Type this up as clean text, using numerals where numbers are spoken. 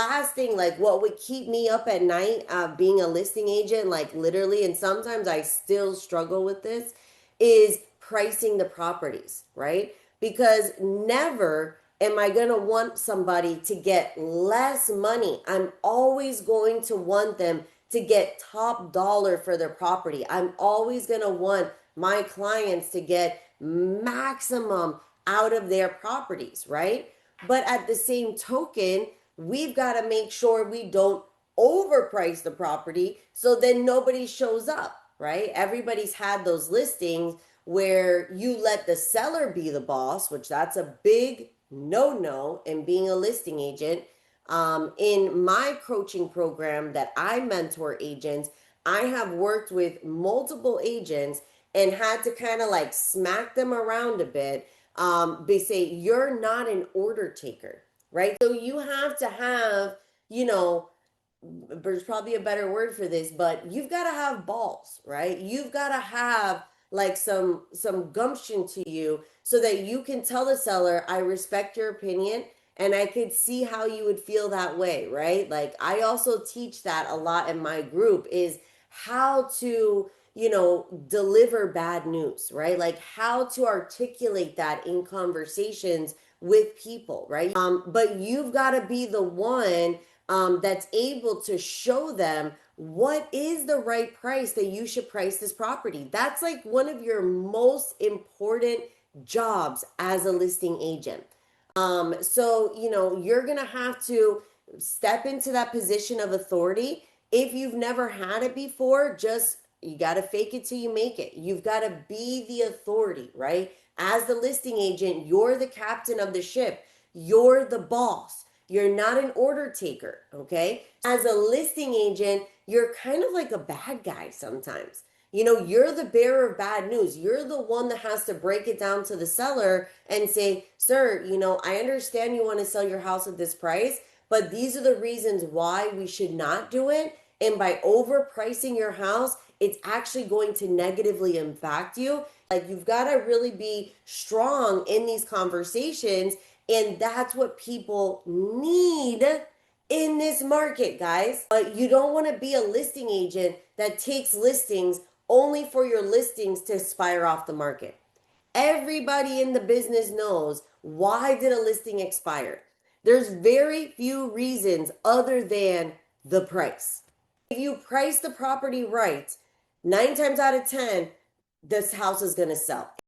last thing, like what would keep me up at night, being a listing agent, like literally, and sometimes I still struggle with this, is pricing the properties, right? Because never am I going to want somebody to get less money. I'm always going to want them to get top dollar for their property. I'm always going to want my clients to get maximum out of their properties, right? But at the same token, we've got to make sure we don't overprice the property so then nobody shows up, right? Everybody's had those listings where you let the seller be the boss, which that's a big no in being a listing agent. In my coaching program that I mentor agents, I have worked with multiple agents and had to kind of like smack them around a bit. They say, you're not an order taker, right? So you have to have, you know, there's probably a better word for this, but you've got to have balls, right? You've got to have like some gumption to you so that you can tell the seller, I respect your opinion and I could see how you would feel that way, right? Like I also teach that a lot in my group is how to, deliver bad news, right? Like how to articulate that in conversations with people, right? But you've got to be the one that's able to show them what is the right price that you should price this property. That's like one of your most important jobs as a listing agent. So, you're going to have to step into that position of authority. If you've never had it before, just you got to fake it till you make it. You've got to be the authority, right? As the listing agent, you're the captain of the ship. You're the boss. You're not an order taker, okay? As a listing agent, you're kind of like a bad guy sometimes. You're the bearer of bad news. You're the one that has to break it down to the seller and say, sir, I understand you want to sell your house at this price, but these are the reasons why we should not do it. And by overpricing your house, it's actually going to negatively impact you. Like you've got to really be strong in these conversations. And that's what people need in this market, guys. But you don't want to be a listing agent that takes listings only for your listings to expire off the market. Everybody in the business knows, why did a listing expire? There's very few reasons other than the price. If you price the property right, 9 times out of 10, this house is going to sell.